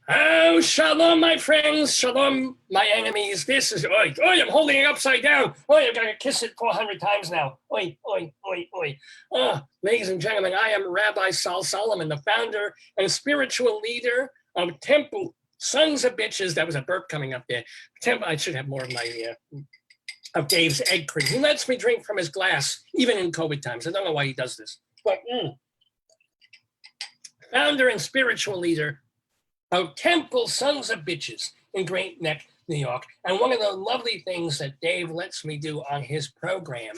Oh, shalom, my friends. Shalom, my enemies. This is, oi, I'm holding it upside down. I've got to kiss it 400 times now. Oi. Ladies and gentlemen, I am Rabbi Sal Solomon, the founder and spiritual leader of Temple Sons of Bitches. That was a burp coming up there. Temple, I should have more of my, of Dave's egg cream. He lets me drink from his glass, even in COVID times. I don't know why he does this, but founder and spiritual leader of Temple Sons of Bitches in Great Neck, New York. And one of the lovely things that Dave lets me do on his program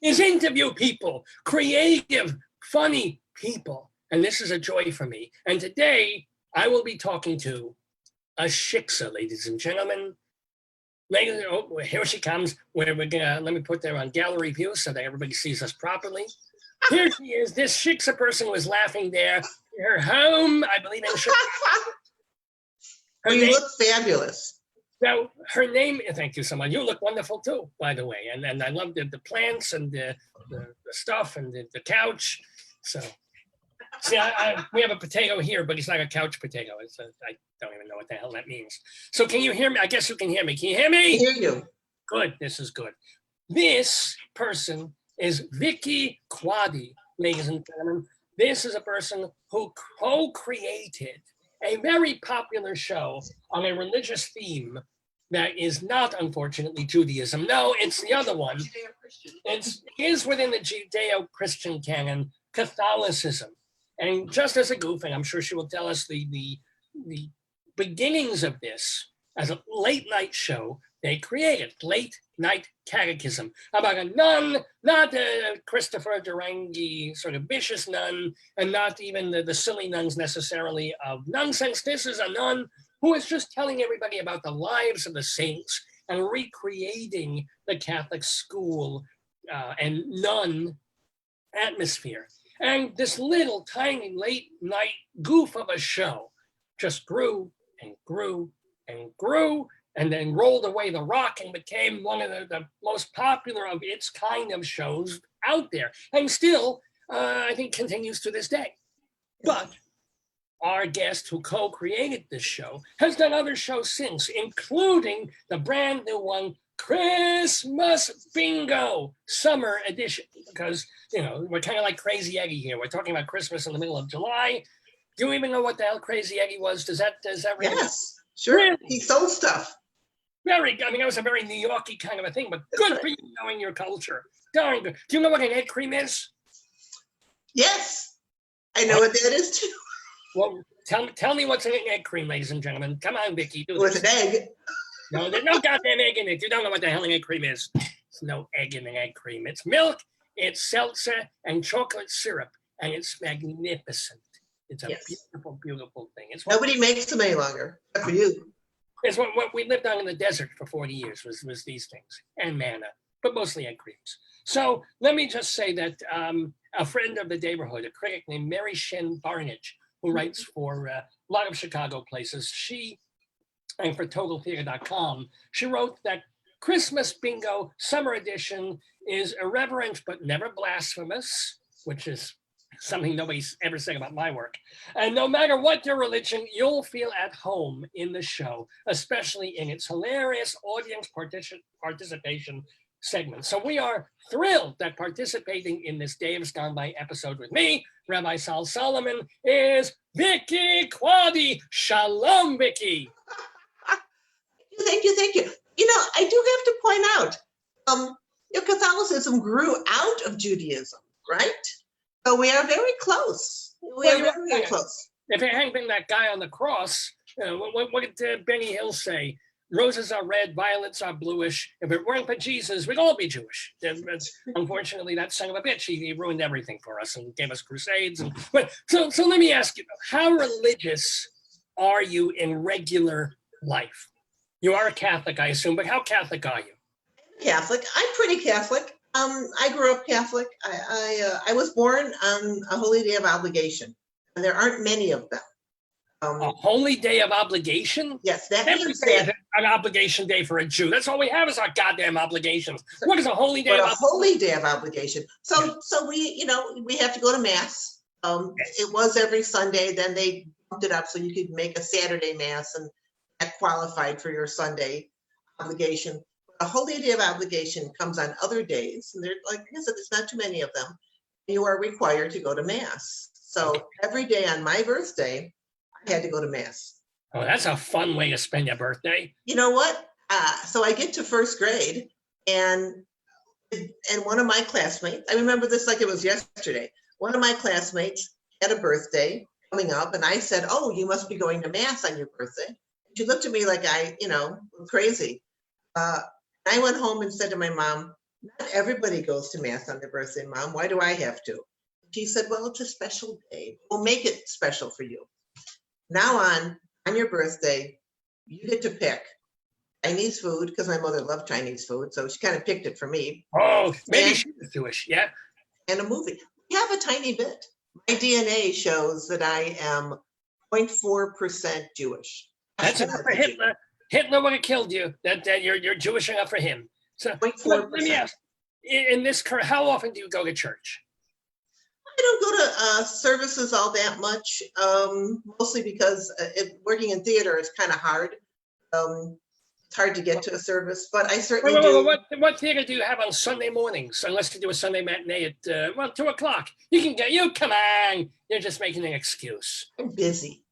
is interview people, creative, funny people. And this is a joy for me. And today I will be talking to a shiksa, ladies and gentlemen. Oh, here she comes. We're gonna, let me put her on gallery view so that everybody sees us properly. Here she is. This shiksa person was laughing there. Her home, I believe in Chicago. You look fabulous. So her name, thank you so much. You look wonderful too, by the way. And I love the plants and the stuff and the couch. So, see, we have a potato here, but it's not a couch potato. I don't even know what the hell that means. So can you hear me? I guess you can hear me. Can you hear me? I hear you. Good, this is good. This person is Vicki Quade, ladies and gentlemen. This is a person who co-created a very popular show on a religious theme that is not, unfortunately, Judaism. No, it's the other one. It is within the Judeo-Christian canon, Catholicism. And just as a goof, and I'm sure she will tell us the beginnings of this as a late night show, they created Late Night Catechism about a nun, not a Christopher Durangi sort of vicious nun, and not even the silly nuns necessarily of nonsense. This is a nun who is just telling everybody about the lives of the saints and recreating the Catholic school and nun atmosphere. And this little tiny late night goof of a show just grew and grew and grew, and then rolled away the rock and became one of the most popular of its kind of shows out there. And still, I think, continues to this day. But our guest who co-created this show has done other shows since, including the brand new one, Christmas Bingo Summer Edition. Because, you know, we're kind of like Crazy Eddie here. We're talking about Christmas in the middle of July. Do you even know what the hell Crazy Eddie was? Does that ring? Yes, sure. Really? He sold stuff. I mean, that was a very New Yorkie kind of a thing, but good for you knowing your culture. Darn good. Do you know what an egg cream is? Yes, I know what that is too. Well, tell me what's in an egg cream, ladies and gentlemen. Come on, Vicki. With an egg. No, there's no goddamn egg in it. You don't know what the hell an egg cream is. There's no egg in an egg cream. It's milk, it's seltzer, and chocolate syrup, and it's magnificent. It's a beautiful, beautiful thing. It's nobody makes them any longer, except for you. It's what we lived on in the desert for 40 years was these things, and manna, but mostly egg creams. So let me just say that a friend of the neighborhood, a critic named Mary Shen Barnage, who writes for a lot of Chicago places, and for TotalTheater.com, she wrote that Christmas Bingo Summer Edition is irreverent but never blasphemous, which is something nobody's ever said about my work. And no matter what your religion, you'll feel at home in the show, especially in its hilarious audience participation segment. So we are thrilled that participating in this Dave's Gone By episode with me, Rabbi Sal Solomon, is Vicki Quade. Shalom, Vicki. Thank you. You know, I do have to point out, Catholicism grew out of Judaism, right? So we are very close. We are very close. If it hadn't been that guy on the cross, what did Benny Hill say? Roses are red, violets are bluish. If it weren't for Jesus, we'd all be Jewish. Unfortunately, that son of a bitch, he ruined everything for us and gave us crusades. So let me ask you, how religious are you in regular life? You are a Catholic, I assume, but how Catholic are you? Catholic. I'm pretty Catholic. I grew up Catholic. I was born on a holy day of obligation, and there aren't many of them. A holy day of obligation? Yes, that means that an obligation day for a Jew. That's all we have is our goddamn obligations. What is a holy day? Holy day of obligation. So we have to go to mass. It was every Sunday. Then they bumped it up so you could make a Saturday mass and that qualified for your Sunday obligation. The Holy Day of Obligation comes on other days, and like I said, there's not too many of them. You are required to go to mass. So every day on my birthday, I had to go to mass. Oh, that's a fun way to spend your birthday. You know what? So I get to first grade, and one of my classmates, I remember this like it was yesterday. One of my classmates had a birthday coming up, and I said, "Oh, you must be going to mass on your birthday." She looked at me like I, was crazy. I went home and said to my mom, "Not everybody goes to mass on their birthday, Mom. Why do I have to?" She said, "Well, it's a special day. We'll make it special for you. Now on your birthday, you get to pick Chinese food," because my mother loved Chinese food, so she kind of picked it for me. Oh, maybe she was Jewish, yeah. And a movie. We have a tiny bit. My DNA shows that I am 0.4% Jewish. That's enough for Hitler. Hitler would have killed you. That you're Jewish enough for him. So 0.4%. let me ask, in this, how often do you go to church? I don't go to services all that much, mostly because working in theater is kind of hard. It's hard to get to a service, but I certainly do. What theater do you have on Sunday mornings? Unless you do a Sunday matinee at 2 o'clock. Come on. You're just making an excuse. I'm busy.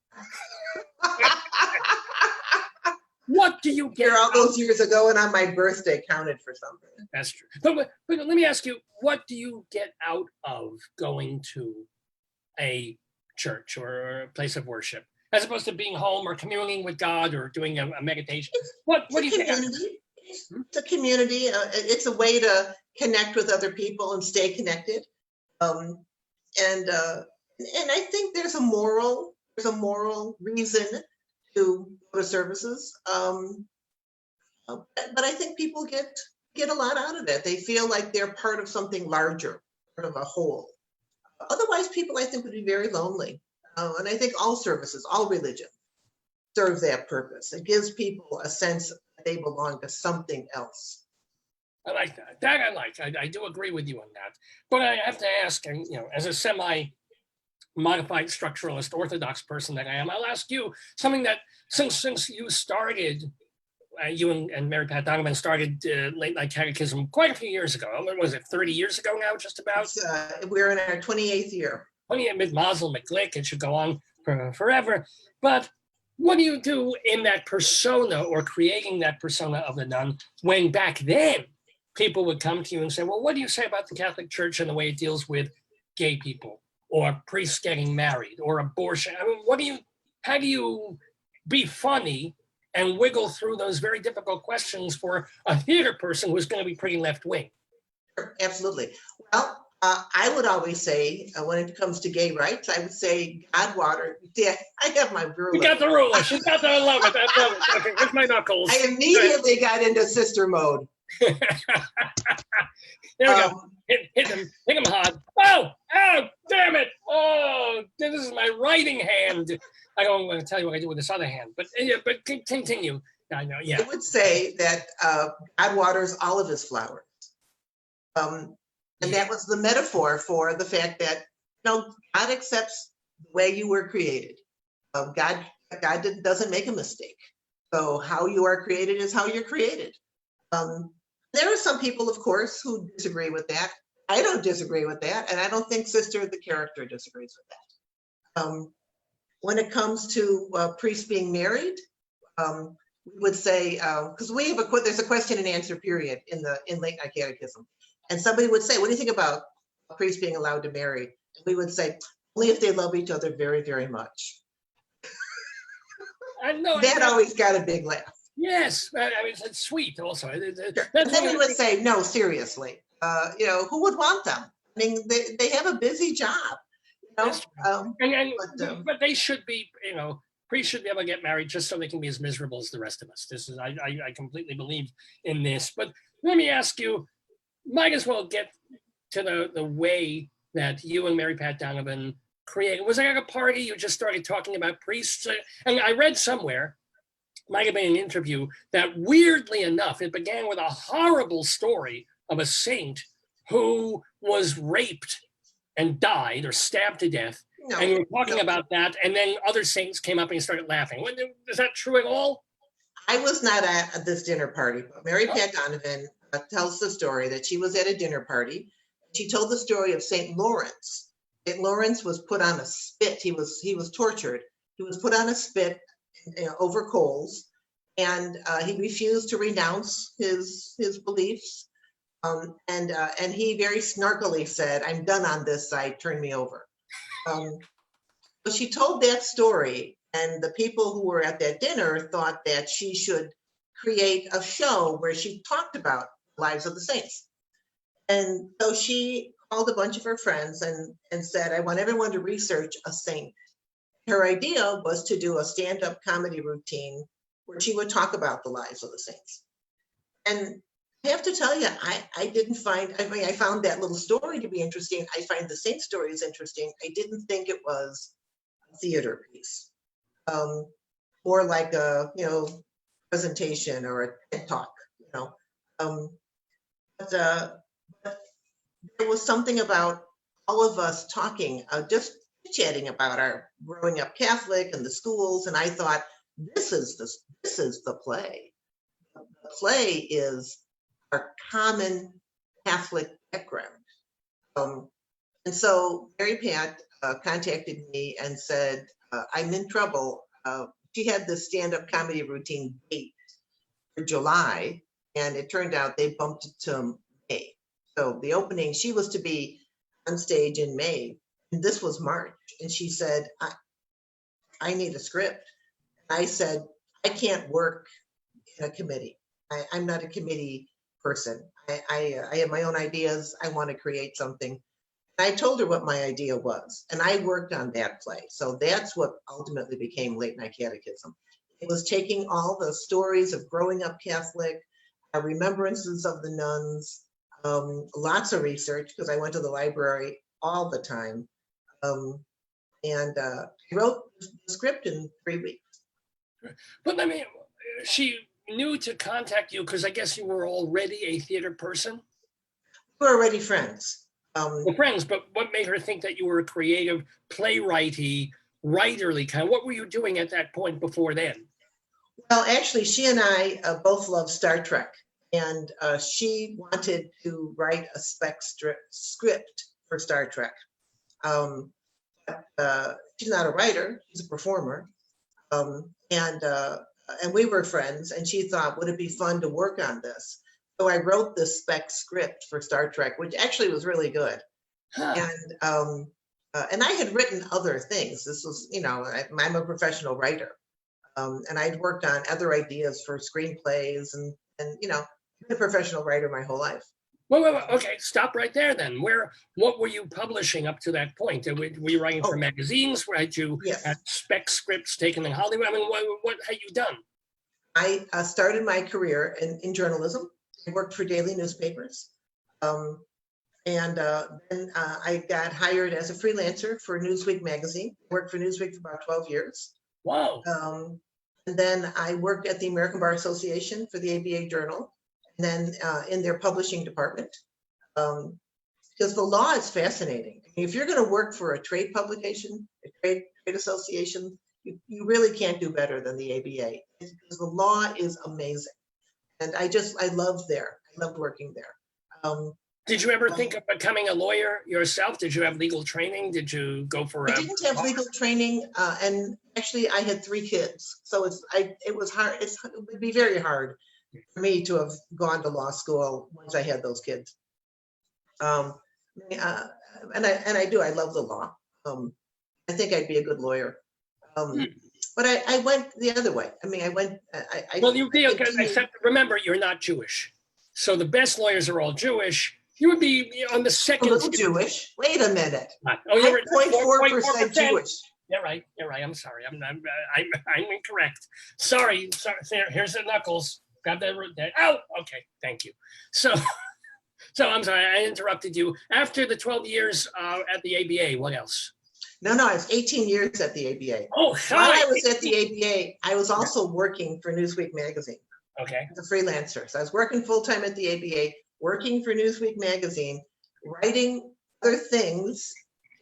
What do you get? All those years ago, and on my birthday counted for something. That's true. But let me ask you, what do you get out of going to a church or a place of worship, as opposed to being home or communing with God or doing a meditation? What do you get? It's a community. It's a way to connect with other people and stay connected. And I think there's a moral reason to go to services. But I think people get a lot out of it. They feel like they're part of something larger, part of a whole. Otherwise, people, I think, would be very lonely. And I think all services, all religion, serve that purpose. It gives people a sense that they belong to something else. I like that. That I like. I do agree with you on that. But I have to ask, and as a semi-modified structuralist orthodox person that I am, I'll ask you something that since you started, you and Mary Pat Donovan started Late Night Catechism quite a few years ago. What was it, 30 years ago now, just about? We're in our 28th year. 28th Mazel McGlick. It should go on forever. But what do you do in that persona, or creating that persona of the nun, when back then people would come to you and say, well, what do you say about the Catholic Church and the way it deals with gay people, or priests getting married, or abortion? I mean, how do you be funny and wiggle through those very difficult questions for a theater person who's going to be pretty left-wing? Absolutely. Well, I would always say, when it comes to gay rights, I would say God water. Yeah, I have my ruler. You got the ruler. She's got the, I love it. I love it. Okay, with my knuckles. I immediately got into sister mode. There we go. Hit him hard. Oh, damn it. Oh, this is my writing hand. I don't want to tell you what I do with this other hand, but continue. I know, yeah. I would say that God waters all of his flowers. And that was the metaphor for the fact that, God accepts the way you were created. God doesn't make a mistake. So how you are created is how you're created. There are some people, of course, who disagree with that. I don't disagree with that, and I don't think Sister the character disagrees with that. When it comes to priests being married, we would say, because there's a question and answer period in Late Night Catechism, and somebody would say, what do you think about a priest being allowed to marry? And we would say, only if they love each other very, very much. I know that always got a big laugh. Yes, I mean, it's sweet also. And then we would say, no, seriously, who would want them? I mean, they have a busy job. But they should be, priests should be able to get married just so they can be as miserable as the rest of us. I completely believe in this. But let me ask you, might as well get to the way that you and Mary Pat Donovan created. Was there like a party you just started talking about priests? And I read somewhere, might have been an interview, that weirdly enough, it began with a horrible story of a saint who was raped and died or stabbed to death. No, And you were talking no. about that, and then other saints came up and you started laughing. Is that true at all? I was not at this dinner party, but Mary Oh. Pat Donovan tells the story that she was at a dinner party. She told the story of St. Lawrence. St. Lawrence was put on a spit. He was tortured. He was put on a spit over coals, and he refused to renounce his beliefs. And he very snarkily said, "I'm done on this side. Turn me over." So she told that story, and the people who were at that dinner thought that she should create a show where she talked about the lives of the saints. And so she called a bunch of her friends and said, "I want everyone to research a saint." Her idea was to do a stand-up comedy routine where she would talk about the lives of the saints. And I have to tell you, I found that little story to be interesting. I find the saint stories interesting. I didn't think it was a theater piece, more like a, presentation or a TED talk, but there was something about all of us talking, just chatting about our growing up Catholic and the schools. And I thought, this is the play. The play is our common Catholic background. And so Mary Pat contacted me and said, "I'm in trouble." She had this stand-up comedy routine date for July, and it turned out they bumped it to May. So the opening, she was to be on stage in May, and this was March. And she said, I need a script. I said, "I can't work in a committee. I'm not a committee person. I have my own ideas. I want to create something." And I told her what my idea was, and I worked on that play. So that's what ultimately became Late Night Catechism. It was taking all the stories of growing up Catholic, remembrances of the nuns, lots of research because I went to the library all the time, and I wrote the script in 3 weeks. But I mean, she knew to contact you because I guess you were already a theater person. We were already friends. Well, friends, but what made her think that you were a creative, playwrighty, writerly kind? What were you doing at that point before then? Well, actually, she and I both love Star Trek, and she wanted to write a spec script for Star Trek. She's not a writer; she's a performer, and we were friends. And she thought, would it be fun to work on this? So I wrote this spec script for Star Trek, which actually was really good. Huh. And I had written other things. This was, I'm a professional writer. And I'd worked on other ideas for screenplays and been a professional writer my whole life. Well, okay, stop right there then. What were you publishing up to that point? Were you writing for magazines? Had you had spec scripts taken in Hollywood? I mean, what had you done? I started my career in journalism. I worked for daily newspapers. And then I got hired as a freelancer for Newsweek magazine. I worked for Newsweek for about 12 years. Wow. And then I worked at the American Bar Association for the ABA Journal, and then in their publishing department. Because the law is fascinating. I mean, if you're going to work for a trade publication, a trade association, you really can't do better than the ABA, because the law is amazing. And I loved there. I loved working there. Did you ever think of becoming a lawyer yourself? Did you have legal training? Did you go for? I didn't have legal training, and actually, I had 3 kids, so it was hard. It would be very hard for me to have gone to law school once I had those kids. And I do. I love the law. I think I'd be a good lawyer. But I went the other way. I mean, I went. Well, you be okay, except remember, you're not Jewish. So the best lawyers are all Jewish. You would be on the second. A little Jewish. Wait a minute. Oh, you're 0.4% Jewish. You're right. I'm sorry. I'm incorrect. Sorry. Here's the knuckles. Grab that. Oh, okay. Thank you. So I'm sorry. I interrupted you. After the 12 years at the ABA, what else? No, I was 18 years at the ABA. Oh, sorry. While I was at the ABA, I was also working for Newsweek magazine. Okay. As a freelancer. So I was working full-time at the ABA, working for Newsweek magazine, writing other things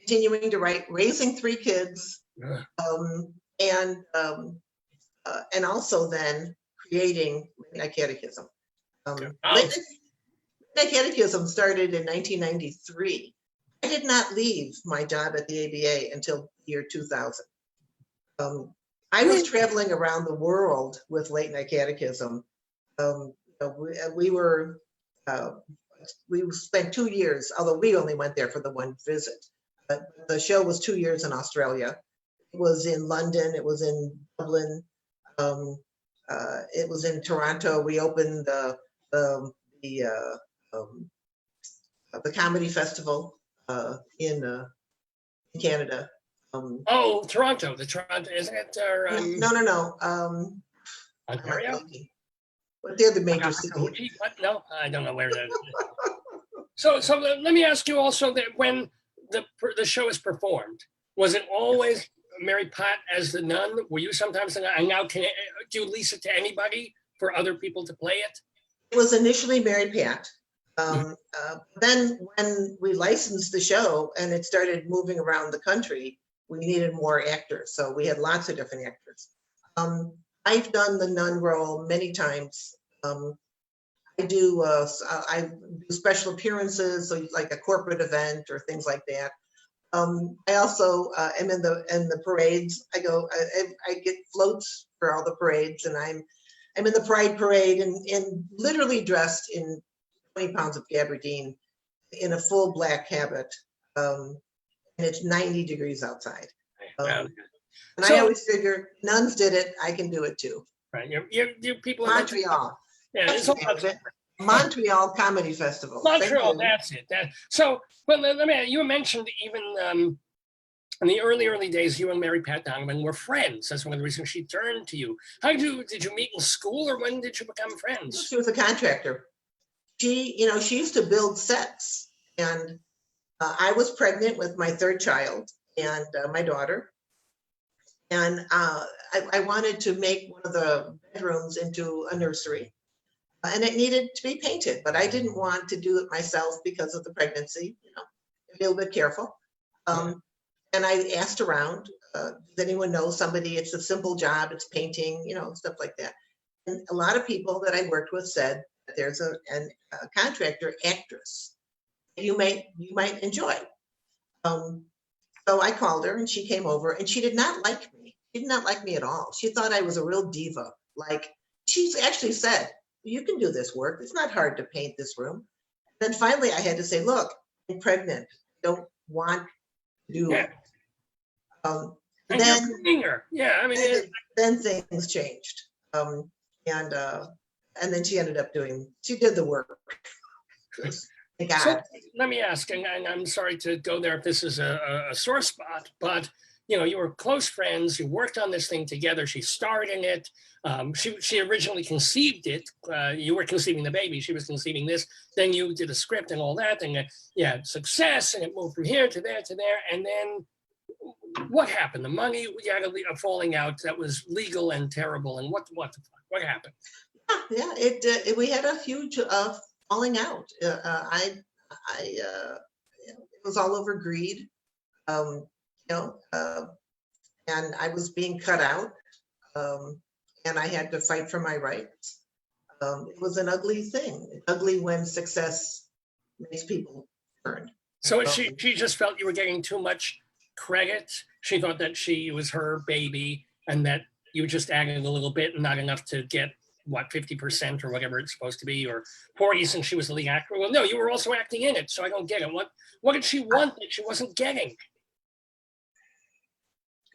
continuing to write, raising 3 kids, and also then creating Late Night Catechism. Late Night Catechism started in 1993. I did not leave my job at the ABA until the year 2000. I was traveling around the world with Late Night Catechism. We spent 2 years, although we only went there for the one visit. But the show was 2 years in Australia. It was in London. It was in Dublin. It was in Toronto. We opened the comedy festival in Canada. Toronto. The Toronto, isn't it? No. Ontario? But they're the major cities. What? No, I don't know where that is. So let me ask you also that when the show is performed, was it always Mary Pat as the nun? Were you sometimes, and now do you lease it to anybody for other people to play it? It was initially Mary Pat. Then when we licensed the show and it started moving around the country, we needed more actors. So we had lots of different actors. I've done the nun role many times. I do special appearances, so like a corporate event or things like that. I also am in the parades. I get floats for all the parades, and I'm in the Pride Parade and literally dressed in 20 pounds of gabardine in a full black habit, and it's 90 degrees outside. And I always figure nuns did it, I can do it too. Right, you people. Montreal. Yeah, it's all Montreal Comedy Festival. Montreal, that's it. But let me. You mentioned even in the early days, you and Mary Pat Donovan were friends. That's one of the reasons she turned to you. Did you meet in school, or when did you become friends? She was a contractor. She used to build sets, and I was pregnant with my 3rd child and my daughter, and I wanted to make one of the bedrooms into a nursery. And it needed to be painted, but I didn't want to do it myself because of the pregnancy. Be a little bit careful. And I asked around, does anyone know somebody? It's a simple job. It's painting, stuff like that. And a lot of people that I worked with said that there's a contractor actress you might enjoy. So I called her and she came over, and she did not like me. She did not like me at all. She thought I was a real diva. Like, she actually said, you can do this work. It's not hard to paint this room. Then finally I had to say, look, I'm pregnant. Don't want to do it. Then things changed. And then she ended up she did the work. Thank God. So let me ask, and I'm sorry to go there if this is a sore spot, but you were close friends. You worked on this thing together. She starred in it. She originally conceived it. You were conceiving the baby. She was conceiving this. Then you did a script and all that, and you had success, and it moved from here to there to there. And then what happened? The money, you had a falling out that was legal and terrible. And what happened? Yeah, we had a huge falling out. It was all over greed. And I was being cut out, and I had to fight for my rights. It was an ugly thing. It's ugly when success makes people turn. So she just felt you were getting too much credit. She thought that she was her baby, and that you were just adding a little bit and not enough to get 50% or whatever it's supposed to be, or 40 since she was the lead actor. Well, no, you were also acting in it, so I don't get it. What did she want that she wasn't getting?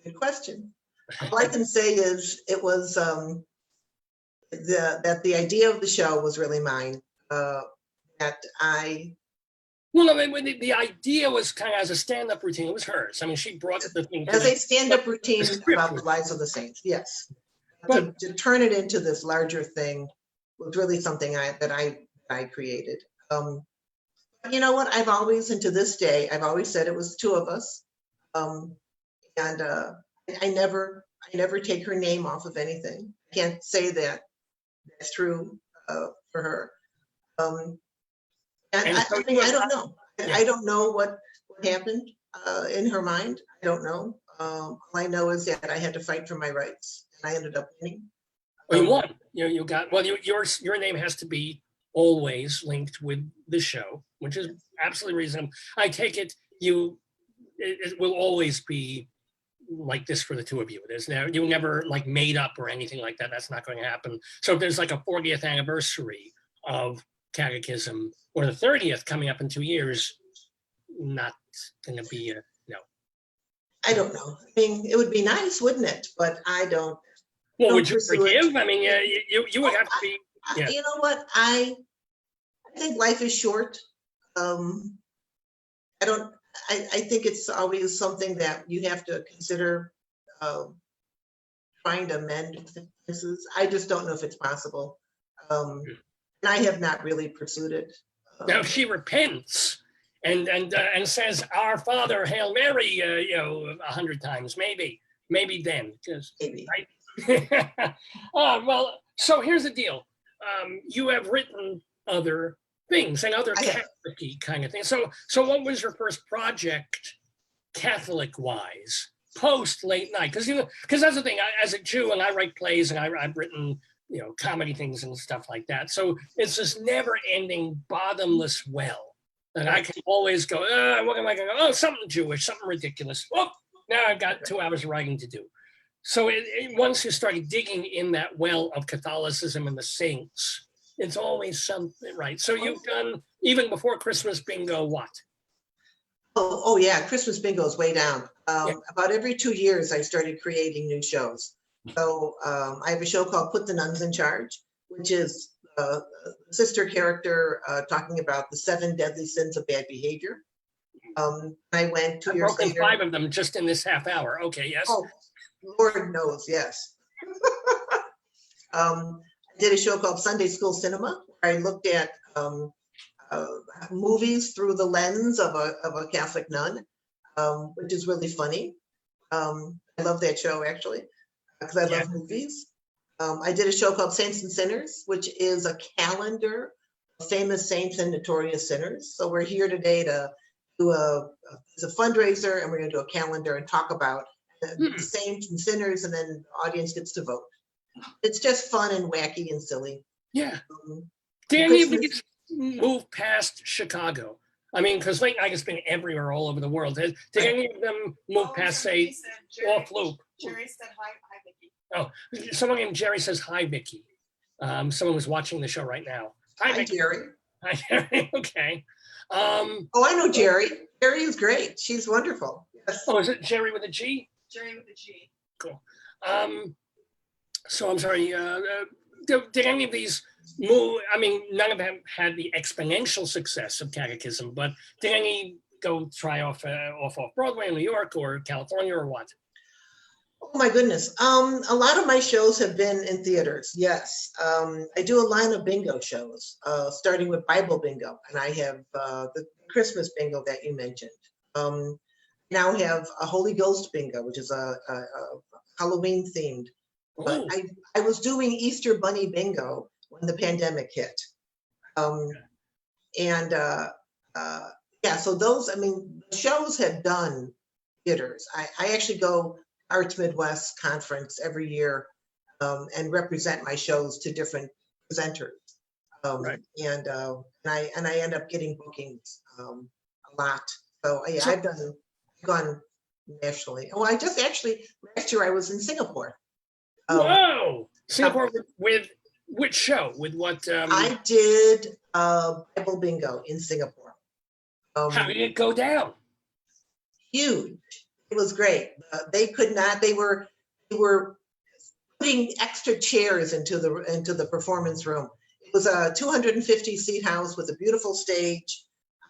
Good question. All I can say is it was that the idea of the show was really mine. The idea was kind of as a stand-up routine. It was hers. I mean, she brought the thing as a stand-up routine about the lives of the saints. Yes, but to turn it into this larger thing was really something that I created. You know what? I've always, and to this day, I've always said it was 2 of us. And I never take her name off of anything. I can't say that that's true for her. And I don't know. I don't know what happened. in her mind. I don't know. All I know is that I had to fight for my rights, and I ended up winning. Well, you won. You got, well, your name has to be always linked with the show, which is absolutely reasonable. I take it it will always be like this for the two of you. You never like made up or anything like that. That's not going to happen. So if there's like a 40th anniversary of Catechism or the 30th coming up in 2 years, not going to be no. I don't know. I mean, it would be nice, wouldn't it? But I don't. Well, would you forgive? I mean, you would have to be. Yeah. You know what? I think life is short. I think it's always something that you have to consider trying to mend things. I just don't know if it's possible. And I have not really pursued it. Now, if she repents and says, "Our Father, Hail Mary," 100 times, maybe then, because Maybe. right. Well, so here's the deal. You have written other things and other Catholic-y kind of things. So what was your first project, Catholic-wise, post late night? Because that's the thing. As a Jew, and I write plays, and I've written comedy things and stuff like that. So it's this never-ending, bottomless well that I can always go. What am I going to go? Oh, something Jewish, something ridiculous. Oh, now I've got 2 hours of writing to do. So once you start digging in that well of Catholicism and the saints, it's always something, right? So you've done, even before Christmas Bingo, what? Oh yeah, Christmas Bingo is way down. About every 2 years, I started creating new shows. So I have a show called Put the Nuns in Charge, which is a sister character talking about the 7 deadly sins of bad behavior. I went 2 years later. 5 of them just in this half hour. Okay, yes. Oh, Lord knows, yes. I did a show called Sunday School Cinema, where I looked at movies through the lens of a Catholic nun, which is really funny. I love that show, actually, because I love movies. I did a show called Saints and Sinners, which is a calendar of famous saints and notorious sinners. So we're here today to do a fundraiser, and we're going to do a calendar and talk about the saints and sinners, and then the audience gets to vote. It's just fun and wacky and silly. Yeah. Did any of these move past Chicago? I mean, because late night has been everywhere, all over the world. Did any of them move past, say, off loop? Jerry said hi, Vicki. Oh, someone named Jerry says hi, Vicki. Someone was watching the show right now. Hi, Vicki. Jerry. Hi, Jerry. Okay. I know Jerry. Jerry is great. She's wonderful. Yes. Oh, is it Jerry with a G? Jerry with a G. Cool. So I'm sorry. Did any of these move? I mean, none of them had the exponential success of Catechism, but did any go try off Broadway in New York or California or what? Oh my goodness. A lot of my shows have been in theaters. Yes. I do a line of bingo shows, starting with Bible bingo, and I have the Christmas bingo that you mentioned. Now have a Holy Ghost bingo, which is a Halloween themed. But I was doing Easter Bunny bingo when the pandemic hit. So those, I mean, the shows have done theaters. I actually go Arts Midwest conference every year and represent my shows to different presenters. Right. And I end up getting bookings a lot. So I've gone nationally. Oh, I just actually, last year I was in Singapore. Whoa! Singapore with which show? With what? I did Bible bingo in Singapore. How did it go down? Huge. It was great. They could not. They were putting extra chairs into the performance room. It was a 250-seat house with a beautiful stage.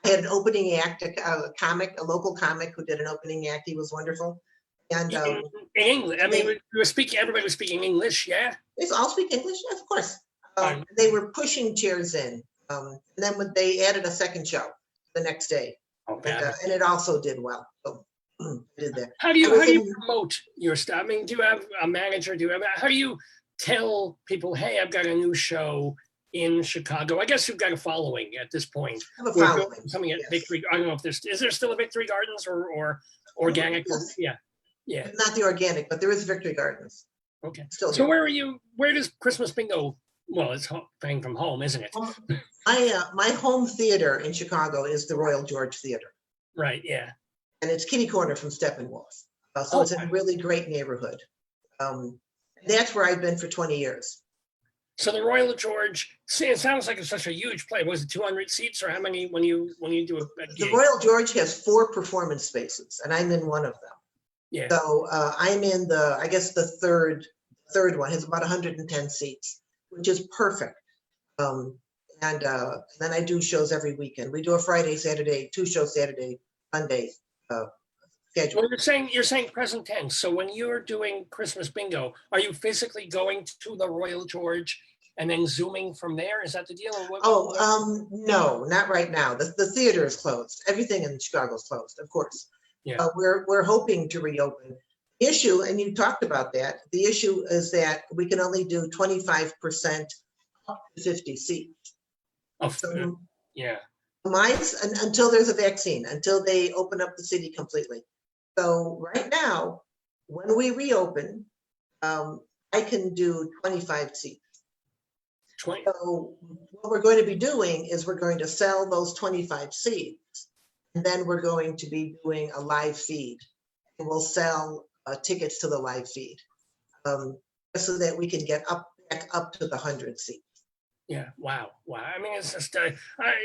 I had an opening act, a local comic who did an opening act. He was wonderful. And in English, I mean, everybody was speaking English, yeah? They all speak English, yes, of course. They were pushing chairs in. And then when they added a second show the next day. And it also did well. So I did that. How do you promote your stuff? I mean, do you have a manager? How do you tell people, hey, I've got a new show, in Chicago? I guess you've got a following at this point. I have a We're following. doing something at Yes. Victory. I don't know if is there still a Victory Gardens or organic? Yes. Yeah. Not the organic, but there is Victory Gardens. Okay. Still So here. where does Christmas bingo? Well, it's playing from home, isn't it? My home theater in Chicago is the Royal George Theater, Right. Yeah. and it's kitty corner from Steppenwolf. So it's in a Okay. really great neighborhood. That's where I've been for 20 years. So the Royal George, see, it sounds like it's such a huge play. Was it 200 seats or how many when you do a The gig? Royal George has 4 performance spaces, and I'm in one of them. Yeah. So I'm in I guess the third one has about 110 seats, which is perfect. And then I do shows every weekend. We do a Friday, Saturday, 2 shows Saturday, Sunday schedule. Well, you're saying present tense. So when you're doing Christmas bingo, are you physically going to the Royal George and then zooming from there? Is that the deal? Or what? No, not right now. The theater is closed. Everything in Chicago is closed, of course. Yeah. We're hoping to reopen. The issue, and you talked about that, the issue is that we can only do 25% up to 50 seats. So Yeah. mine's until there's a vaccine, until they open up the city completely. So right now, when we reopen, I can do 25 seats. 20. So what we're going to be doing is we're going to sell those 25 seats, and then we're going to be doing a live feed, and we'll sell tickets to the live feed, so that we can get back up to the 100 seats. Yeah. Wow. I mean, it's just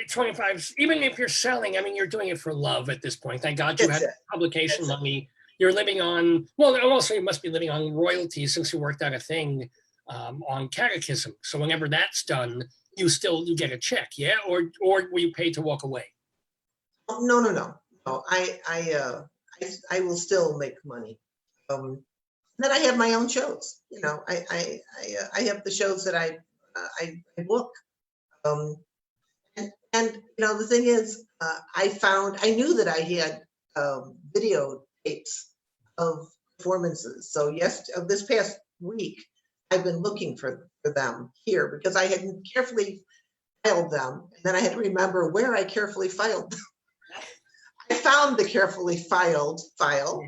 25. Even if you're selling, I mean, you're doing it for love at this point. Thank God you That's had it. publication That's money. You're living on. Well, also you must be living on royalties since you worked out a thing on catechism. So whenever that's done, you get a check, yeah, or were you paid to walk away? No. I will still make money. Then I have my own shows. You know, I have the shows that I book. And you know, the thing is, I knew that I had video tapes of performances. So this past week, I've been looking for them here because I hadn't carefully filed them, and then I had to remember where I carefully filed them. I found the carefully filed file,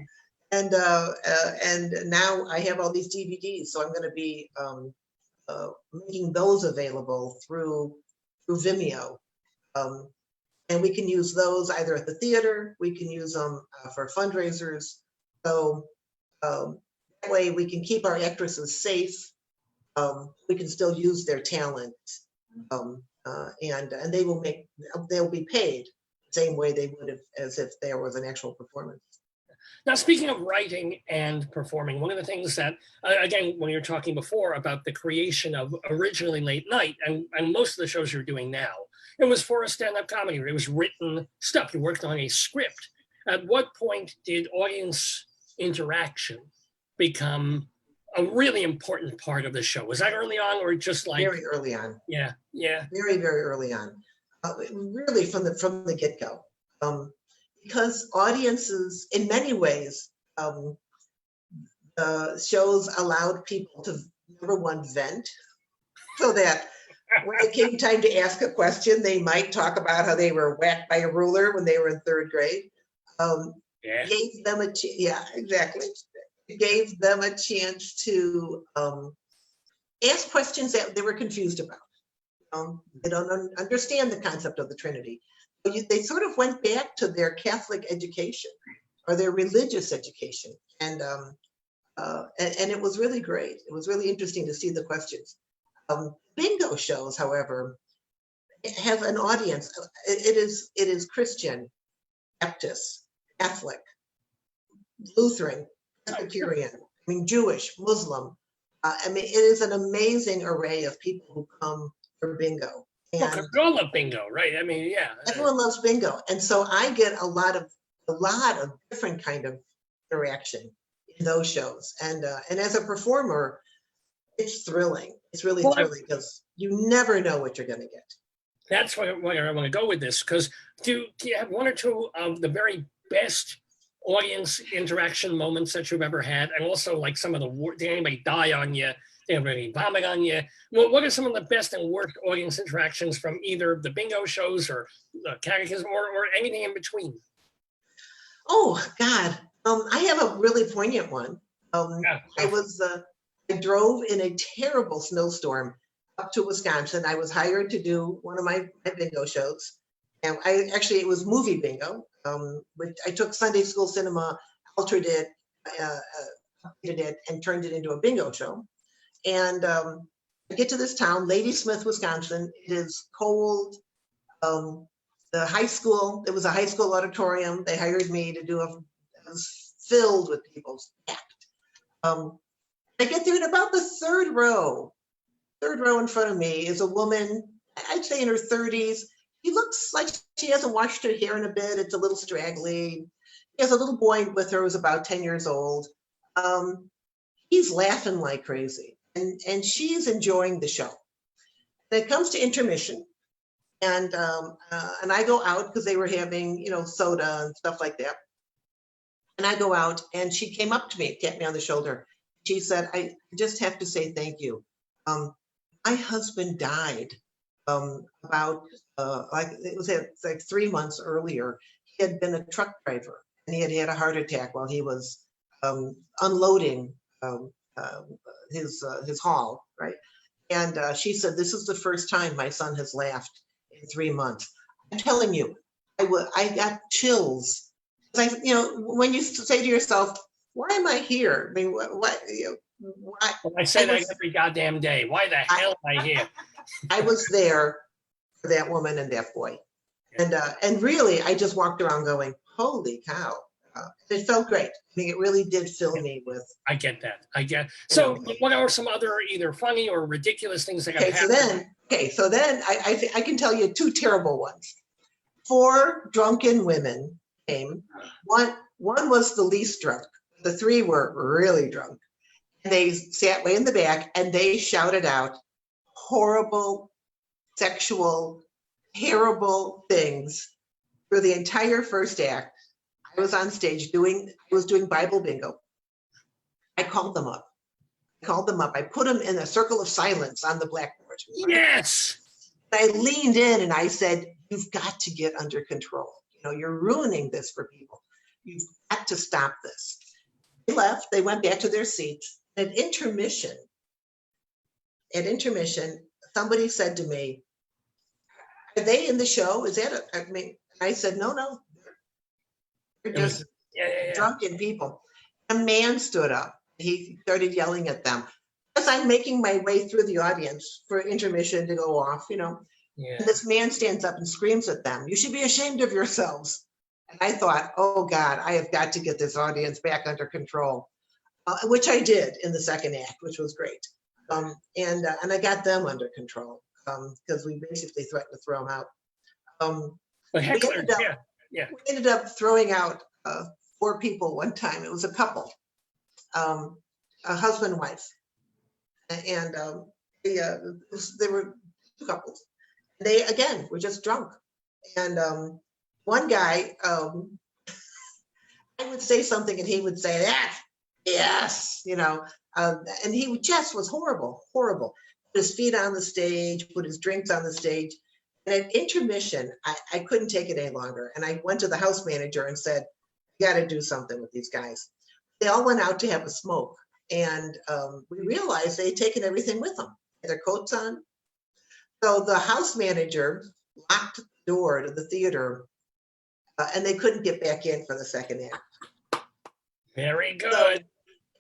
and now I have all these DVDs. So I'm going to be making those available through Vimeo, and we can use those either at the theater. We can use them for fundraisers. So that way we can keep our actresses safe. We can still use their talent, and they'll be paid the same way they would as if there was an actual performance. Now, speaking of writing and performing, one of the things that, again, when you were talking before about the creation of originally late night and most of the shows you're doing now, it was for a stand-up comedy. It was written stuff. You worked on a script. At what point did audience interaction become a really important part of the show? Was that early on or just like? Very early on. Yeah. Very, very early on. Really from the get-go. Because audiences, in many ways, shows allowed people to, number one, vent, so that when it came time to ask a question, they might talk about how they were whacked by a ruler when they were in 3rd grade. Gave them exactly. It gave them a chance to ask questions that they were confused about. They don't understand the concept of the Trinity. They sort of went back to their Catholic education or their religious education, and it was really great. It was really interesting to see the questions. Bingo shows, however, have an audience. It is Christian, Baptist, Catholic, Lutheran, Presbyterian, Jewish, Muslim. It is an amazing array of people who come for bingo. Well, we all love bingo, right? Yeah. Everyone loves bingo, and so I get a lot of different kind of interaction in those shows. And as a performer, it's thrilling. It's really thrilling because you never know what you're going to get. That's why I want to go with this, because do you have one or two of the very best audience interaction moments that you've ever had? And also like some of the, did anybody die on you? Did anybody vomit on you? What are some of the best and worst audience interactions from either the bingo shows or the catechism or anything in between? Oh God, I have a really poignant one. Yeah. I drove in a terrible snowstorm up to Wisconsin. I was hired to do one of my bingo shows. And it was movie bingo, which I took Sunday school cinema, altered it, updated it, and turned it into a bingo show. And I get to this town, Ladysmith, Wisconsin. It is cold. The high school, it was a high school auditorium. They hired me to do it was filled with people, packed. I get there, and about the third row in front of me is a woman, I'd say in her 30s. She looks like she hasn't washed her hair in a bit. It's a little straggly. She has a little boy with her who's about 10 years old. He's laughing like crazy, and she's enjoying the show. And it comes to intermission, and I go out because they were having, soda and stuff like that. And I go out, and she came up to me, tapped me on the shoulder. She said, "I just have to say thank you. My husband died about it was like 3 months earlier. He had been a truck driver, and he had had a heart attack while he was unloading his haul, right?" And she said, "This is the first time my son has laughed in 3 months." I'm telling you, I got chills. When you say to yourself, "Why am I here?" I mean, why? I say that every goddamn day. Why the hell am I here? I was there for that woman and that boy, and really, I just walked around going, "Holy cow!" It felt great. I mean, it really did fill me with. I get that. So, what are some other either funny or ridiculous things that have happened? So then I can tell you 2 terrible ones. 4 drunken women came. One was the least drunk. The 3 were really drunk. And they sat way in the back, and they shouted out horrible, sexual, terrible things for the entire first act. I was on stage doing Bible bingo. I called them up. I put them in a circle of silence on the blackboard. Yes. I leaned in and I said, "You've got to get under control. You're ruining this for people. You've got to stop this." They left. They went back to their seats. At intermission, somebody said to me, "Are they in the show? Is that I said, no. They're just drunken people." A man stood up. He started yelling at them. As I'm making my way through the audience for intermission to go off, Yeah. and this man stands up and screams at them, "You should be ashamed of yourselves." And I thought, oh God, I have got to get this audience back under control, which I did in the second act, which was great. And I got them under control because we basically threatened to throw them out. But hecklers, we ended up throwing out 4 people one time. It was a couple, a husband and wife, and they were 2 couples. They again were just drunk, and one guy, I would say something, and he would say, "Ah, yes," and he just was horrible. Put his feet on the stage, put his drinks on the stage. And at intermission, I couldn't take it any longer. And I went to the house manager and said, "You got to do something with these guys." They all went out to have a smoke. And we realized they had taken everything with them, their coats on. So the house manager locked the door to the theater, and they couldn't get back in for the second act. Very good. So,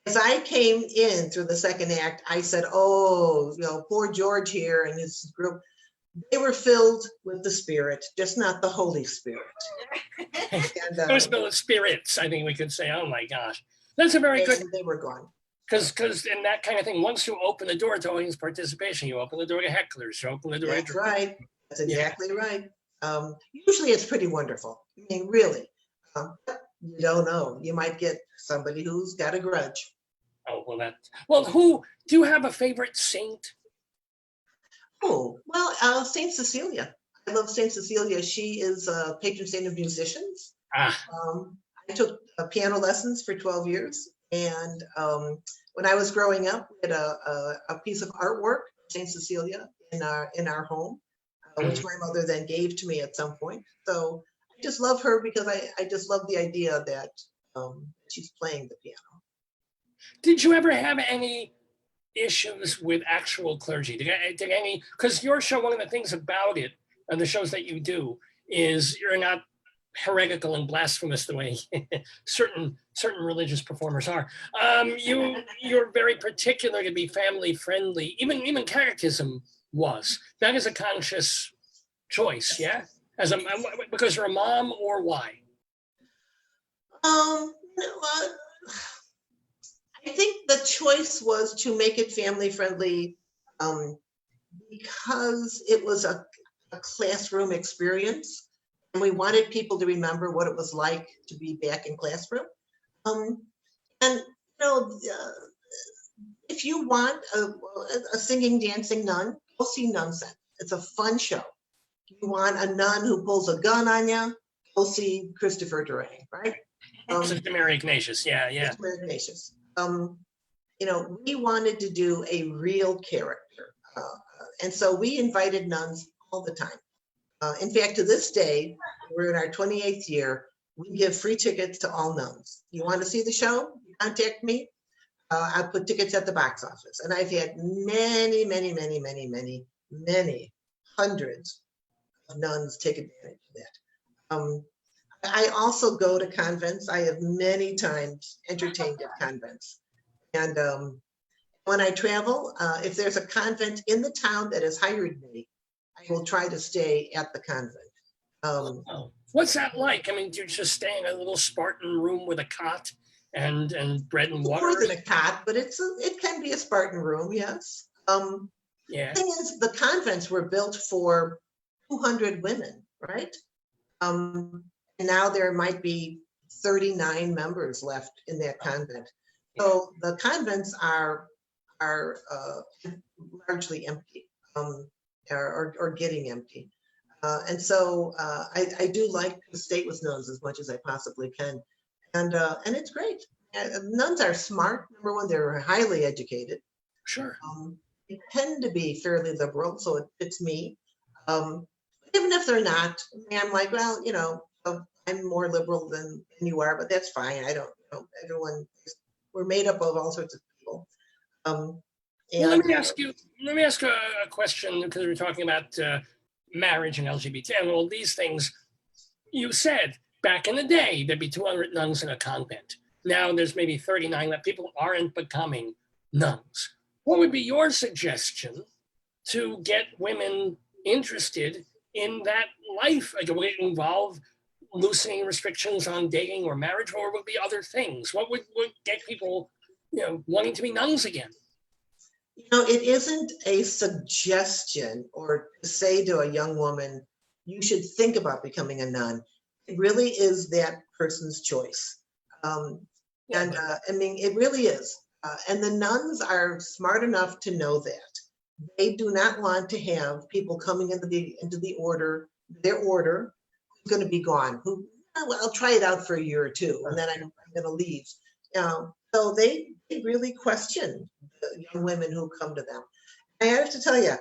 as I came in through the second act, I said, "Oh, poor George here and his group. They were filled with the Spirit, just not the Holy Spirit." And, Those are the spirits, I think we could say. Oh my gosh. That's a very good. They were gone. Because in that kind of thing, once you open the door to audience participation, you open the door to hecklers, you open the door That's to. right. That's exactly right. Usually it's pretty wonderful. I mean, really. You don't know. You might get somebody who's got a grudge. Oh, who do you have a favorite saint? Oh, well, Saint Cecilia. I love Saint Cecilia. She is a patron saint of musicians. I I took piano lessons for 12 years. And when I was growing up, we had a piece of artwork, St. Cecilia, in our home, which my mother then gave to me at some point. So I just love her because I just love the idea that she's playing the piano. Did you ever have any issues with actual clergy? Did any, because your show, one of the things about it and the shows that you do is you're not heretical and blasphemous the way certain religious performers are. You're very particular to be family friendly. Even catechism was. That is a conscious choice, yeah? Because you're a mom, or why? I think the choice was to make it family friendly because it was a classroom experience, and we wanted people to remember what it was like to be back in classroom. And if you want a singing, dancing nun, go see Nun Set. It's a fun show. If you want a nun who pulls a gun on you, go see Christopher Durang, right? Mary Ignatius, yeah. Mary Ignatius. We wanted to do a real character. And so we invited nuns all the time. In fact, to this day, we're in our 28th year, we give free tickets to all nuns. You want to see the show? Contact me. I put tickets at the box office. And I've had many hundreds of nuns take advantage of that. I also go to convents. I have many times entertained at convents. And when I travel, if there's a convent in the town that has hired me, I will try to stay at the convent. What's that like? I mean, do you just stay in a little Spartan room with a cot and bread and water? More than a cot, but it can be a Spartan room, yes. Yeah. The thing is, the convents were built for 200 women, right? And now there might be 39 members left in that convent. So the convents are largely empty, or getting empty. And so I do like to stay with nuns as much as I possibly can. And it's great. Nuns are smart. Number one, they're highly educated. Sure. They tend to be fairly liberal, so it fits me. Even if they're not, I'm like, well, I'm more liberal than you are, but that's fine. I don't know. Everyone, we're made up of all sorts of people. Well, let me ask you a question, because we're talking about marriage and LGBT and all these things. You said back in the day there'd be 200 nuns in a convent. Now there's maybe 39 that people aren't becoming nuns. What would be your suggestion to get women interested in that life? Like, would it involve loosening restrictions on dating or marriage, or would it be other things? What would get people, wanting to be nuns again? It isn't a suggestion or to say to a young woman, you should think about becoming a nun. It really is that person's choice. It really is. And the nuns are smart enough to know that. They do not want to have people coming into the order, their order, who's going to be gone. I'll try it out for a year or two, and then I'm going to leave. So they really question the young women who come to them. I have to tell you,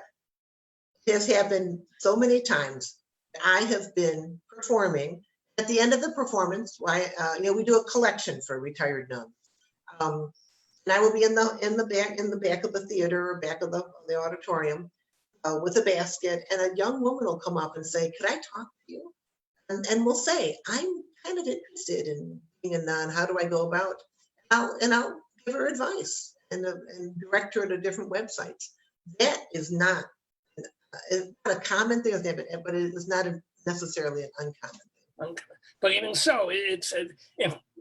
it has happened so many times. I have been performing. At the end of the performance, we do a collection for retired nuns. And I will be in the back of the theater or back of the auditorium with a basket, and a young woman will come up and say, "Could I talk to you?" And we'll say, "I'm kind of interested in being a nun. How do I go about?" I'll give her advice and direct her to different websites. That is not a common thing, but it is not necessarily an uncommon thing. But even so, if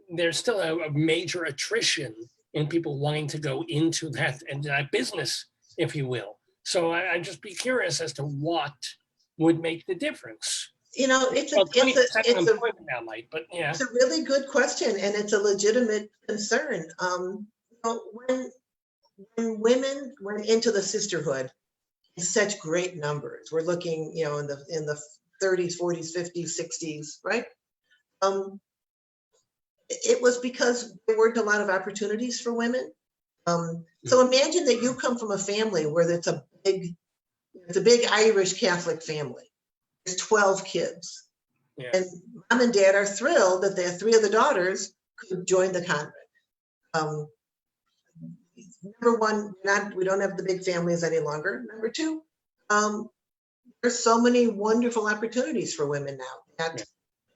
there's still a major attrition in people wanting to go into that business, if you will. So I'd just be curious as to what would make the difference. It's a really good question, and it's a legitimate concern. When women went into the sisterhood in such great numbers, we're looking, in the 30s, 40s, 50s, 60s, right? it was because there weren't a lot of opportunities for women. So imagine that you come from a family where it's a big Irish Catholic family. There's 12 kids. Yeah. And mom and dad are thrilled that the 3 of the daughters could join the convent. Number one, we don't have the big families any longer. Number two, there's so many wonderful opportunities for women now. That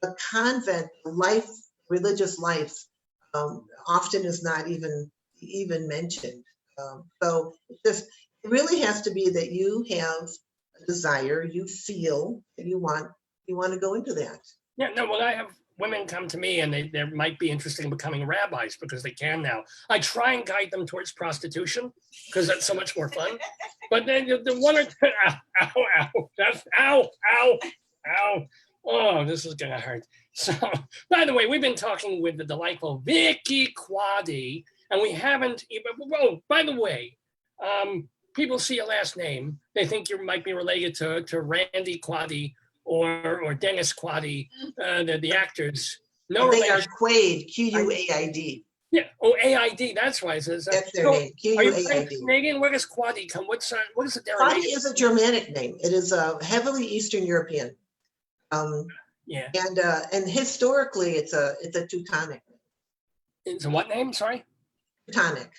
the convent life, religious life, often is not even mentioned. So it really has to be that you have a desire, you feel that you want to go into that. Yeah, no, well, I have women come to me and they might be interested in becoming rabbis because they can now. I try and guide them towards prostitution because that's so much more fun. But then the one or two, ow. Oh, this is gonna hurt. So, by the way, we've been talking with the delightful Vicki Quade, and we haven't even, oh, by the way, people see your last name, they think you might be related to Randy Quade or Dennis Quade, the actors. No They relation. are Quade, Q-U-A-I-D. Yeah. Oh, A-I-D. That's why it says that. That's their name. Are you Q-U-A-I-D. Canadian? Where does Quade come? What is the Quade derivation? is a Germanic name. It is a heavily Eastern European. Yeah. And historically, it's a Teutonic. It's a what name? Sorry. Teutonic.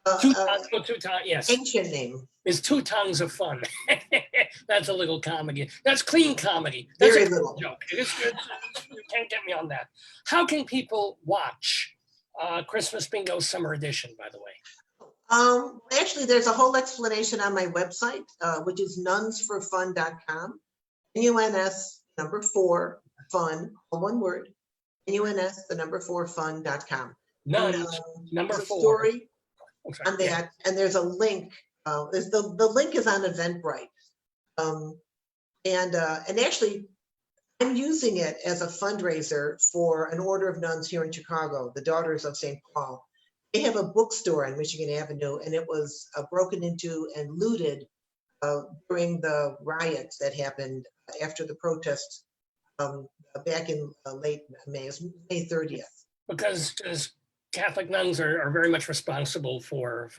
Teuton. Yes. Ancient name. It's 2 tongues of fun. That's a little comedy. That's clean comedy. That's Very a little. joke. You can't get me on that. How can people watch Christmas Bingo Summer Edition, by the way? Actually, there's a whole explanation on my website, which is nunsforfun.com. NUNS 4 fun, all one word. NUNS 4 fun.com. Nuns, number there's a 4. story Okay. on that, and there's a link. The link is on Eventbrite, and actually, I'm using it as a fundraiser for an order of nuns here in Chicago, the Daughters of St. Paul. They have a bookstore on Michigan Avenue, and it was broken into and looted during the riots that happened after the protests back in late May, May 30th. Because Catholic nuns are very much responsible for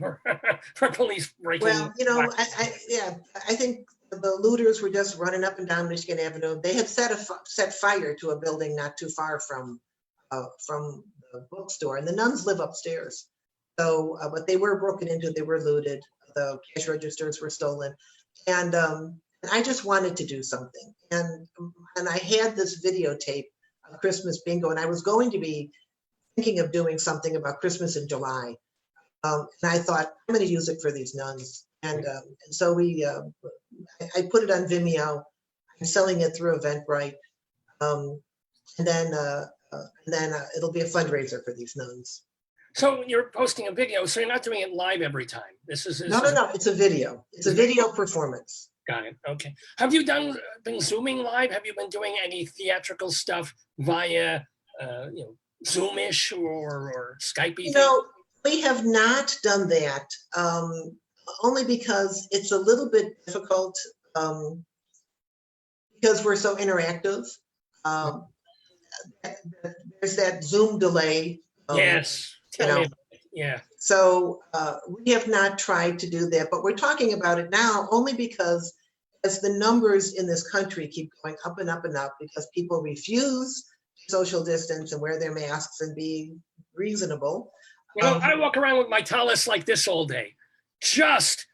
police breaking. Well, I think the looters were just running up and down Michigan Avenue. They had set fire to a building not too far from the bookstore, and the nuns live upstairs. So, but they were broken into, they were looted, the cash registers were stolen, and I just wanted to do something, and I had this videotape of Christmas bingo, and I was going to be thinking of doing something about Christmas in July. And I thought, I'm going to use it for these nuns. And so I put it on Vimeo. I'm selling it through Eventbrite. And then it'll be a fundraiser for these nuns. So you're posting a video, so you're not doing it live every time. This is No. It's a video. It's a video performance. Got it. Okay. Have you been Zooming live? Have you been doing any theatrical stuff via, Zoomish or Skype? We have not done that, only because it's a little bit difficult because we're so interactive. There's that Zoom delay. Yes. Tell me about it. Yeah. So we have not tried to do that, but we're talking about it now only because as the numbers in this country keep going up and up and up because people refuse social distance and wear their masks and be reasonable. I walk around with my tallis like this all day. Just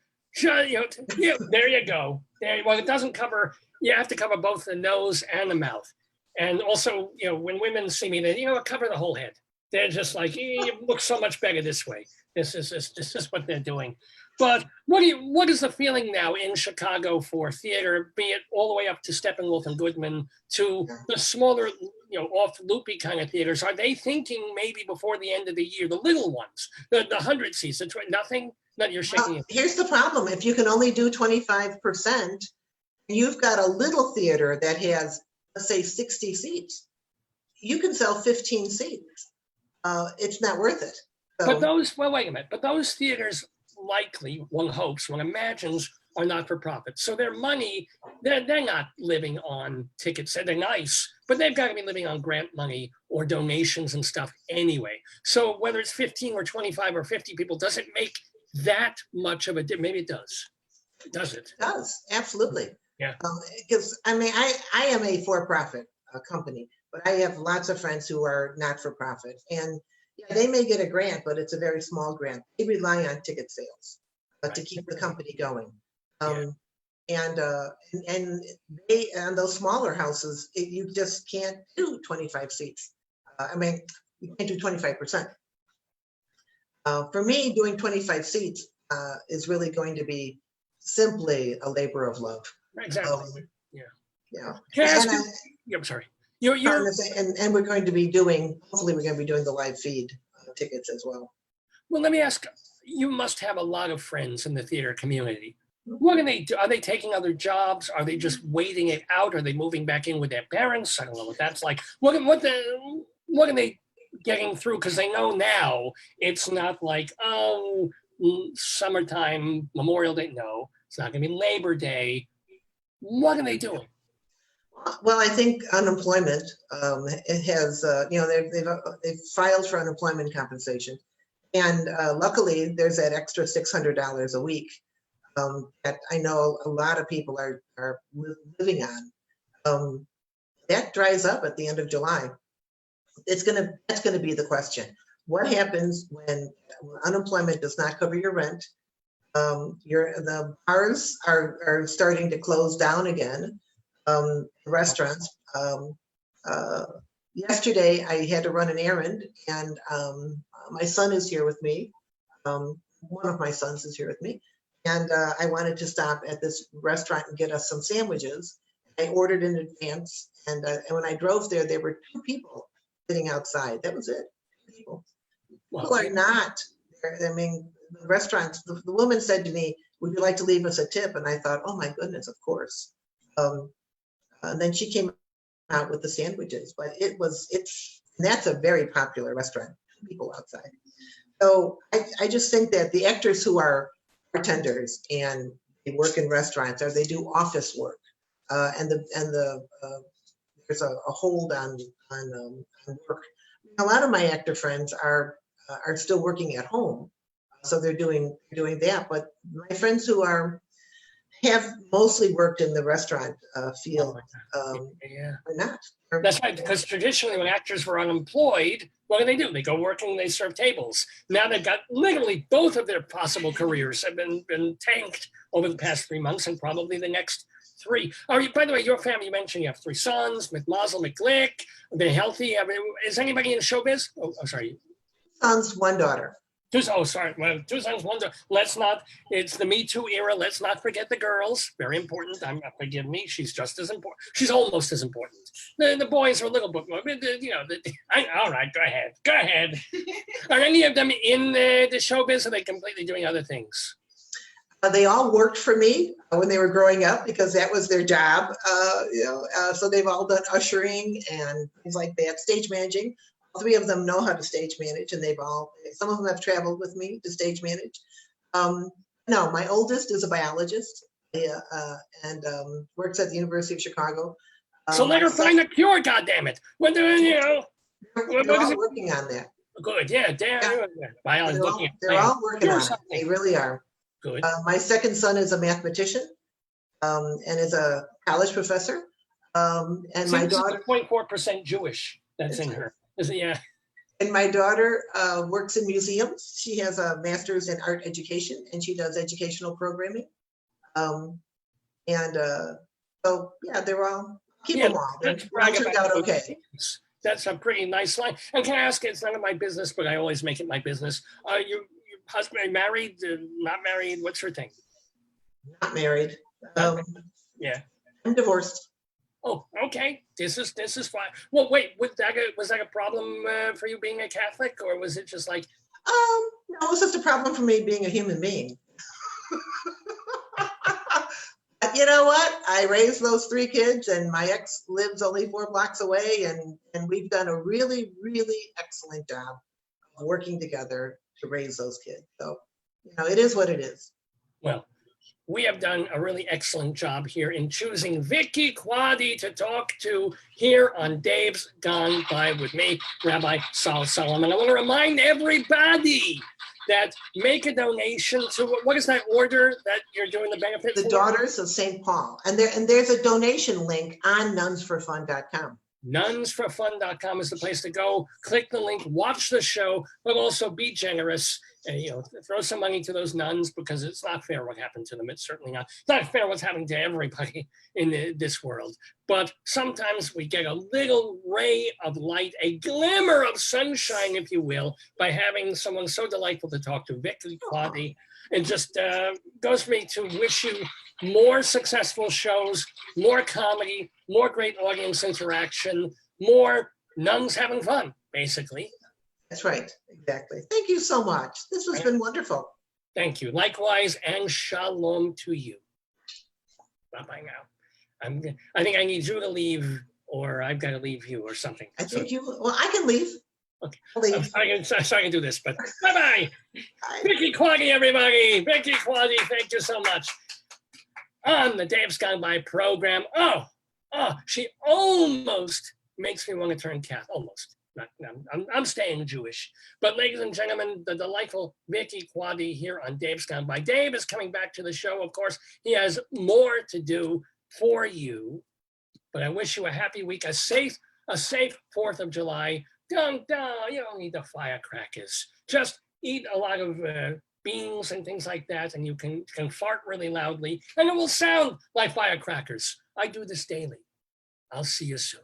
there you go. Well, it doesn't cover, you have to cover both the nose and the mouth. And also, when women see me, they, cover the whole head. They're just like, you look so much better this way. This is what they're doing. But what is the feeling now in Chicago for theater, be it all the way up to Steppenwolf and Goodman to the smaller, off loopy kind of theaters? Are they thinking maybe before the end of the year, the little ones, the 100 seats, nothing that you're shaking? Here's the problem. If you can only do 25%, you've got a little theater that has, let's say, 60 seats. You can sell 15 seats. It's not worth it. So, But wait a minute. But those theaters likely, one hopes, one imagines, are not for profit. So their money, they're not living on tickets. They're nice, but they've got to be living on grant money or donations and stuff anyway. So whether it's 15 or 25 or 50 people doesn't make that much of a difference. Maybe it does. Does it? It does, absolutely. Yeah. Because I mean, I am a for-profit company, but I have lots of friends who are not for profit, and yeah, they may get a grant, but it's a very small grant. They rely on ticket sales to keep the company going. And they, and those smaller houses, you just can't do 25 seats. I mean, you can't do 25%. For me, doing 25 seats is really going to be simply a labor of love. Exactly. Yeah. Can I ask you? Yeah, I'm sorry. You're and we're going to be doing, hopefully we're going to be doing the live feed tickets as well. Well, let me ask, you must have a lot of friends in the theater community. What can they do? Are they taking other jobs? Are they just waiting it out? Are they moving back in with their parents? I don't know what that's like. What are they getting through? Because they know now it's not like, oh, summertime, Memorial Day. No, it's not going to be Labor Day. What are they doing? Well, I think unemployment, it has, they've filed for unemployment compensation. And luckily, there's that extra $600 a week that I know a lot of people are living on. That dries up at the end of July. That's gonna be the question. What happens when unemployment does not cover your rent? The bars are starting to close down again. Restaurants. Yesterday, I had to run an errand, and my son is here with me. One of my sons is here with me, and I wanted to stop at this restaurant and get us some sandwiches. I ordered in advance, and when I drove there were 2 people sitting outside. That was it. People are not. I mean, the restaurants. The woman said to me, "Would you like to leave us a tip?" And I thought, "Oh my goodness, of course." And then she came out with the sandwiches, but that's a very popular restaurant, people outside. So I just think that the actors who are bartenders and they work in restaurants or they do office work, and there's a hold on work. A lot of my actor friends are still working at home, so they're doing that. But my friends who have mostly worked in the restaurant field. Yeah. Or not. That's right, because traditionally when actors were unemployed, what do? They go working, they serve tables. Now they've got literally both of their possible careers have been tanked over the past 3 months and probably the next 3. By the way, your family, you mentioned you have 3 sons, McMazel, McGlick, they're healthy. I mean, is anybody in showbiz? Oh, sorry. Sons, 1 daughter. 2 sons, 1 daughter. Let's not, it's the Me Too era. Let's not forget the girls. Very important. Forgive me. She's just as important. She's almost as important. The boys are a little bit more, all right, go ahead. Are any of them in the showbiz, or are they completely doing other things? They all worked for me when they were growing up because that was their job. So they've all done ushering and things like that, stage managing. 3 of them know how to stage manage, and some of them have traveled with me to stage manage. No, my oldest is a biologist and works at the University of Chicago. So let her find a cure, goddammit. When they're all working on that. Good, yeah, damn. Biology. They're all working on it. They really are. Good. My second son is a mathematician and is a college professor. And my daughter, 0.4% Jewish. That's in her. Yeah. And my daughter works in museums. She has a master's in art education, and she does educational programming. So yeah, they're all them all. They're all turned out okay. That's a pretty nice line. And can I ask? It's none of my business, but I always make it my business. Your husband married? Not married? What's her thing? Not married. Yeah. I'm divorced. Oh, okay. This is fine. Well, wait. Was that a problem for you being a Catholic, or was it just like? No, it was just a problem for me being a human being. But you know what? I raised those 3 kids, and my ex lives only 4 blocks away, and we've done a really, really excellent job of working together to raise those kids. So, it is what it is. Well, we have done a really excellent job here in choosing Vicki Quade to talk to here on Dave's Gone By with me, Rabbi Saul Solomon. I want to remind everybody that make a donation to, what is that order that you're doing the benefit The for? Daughters of St. Paul. And there's a donation link on nunsforfun.com. Nunsforfun.com is the place to go. Click the link, watch the show, but also be generous and throw some money to those nuns, because it's not fair what happened to them. It's certainly not. It's not fair what's happening to everybody in this world. But sometimes we get a little ray of light, a glimmer of sunshine, if you will, by having someone so delightful to talk to, Vicki Quade. It just goes for me to wish you more successful shows, more comedy, more great audience interaction, more nuns having fun, basically. That's right, exactly. Thank you so much. This has been wonderful. Thank you. Likewise, and shalom to you. Bye-bye now. I think I need you to leave, or I've got to leave you or something. I think well, I can leave. Okay. I'll leave. I can do this, but bye-bye. Bye. Vicki Quade, everybody. Vicki Quade, thank you so much. On the Dave's Gone By program. Oh, she almost makes me want to turn Catholic. Almost. I'm staying Jewish. But ladies and gentlemen, the delightful Vicki Quade here on Dave's Gone By. Dave is coming back to the show. Of course, he has more to do for you. But I wish you a happy week, a safe 4th of July. You don't need the firecrackers. Just eat a lot of beans and things like that, and you can fart really loudly, and it will sound like firecrackers. I do this daily. I'll see you soon.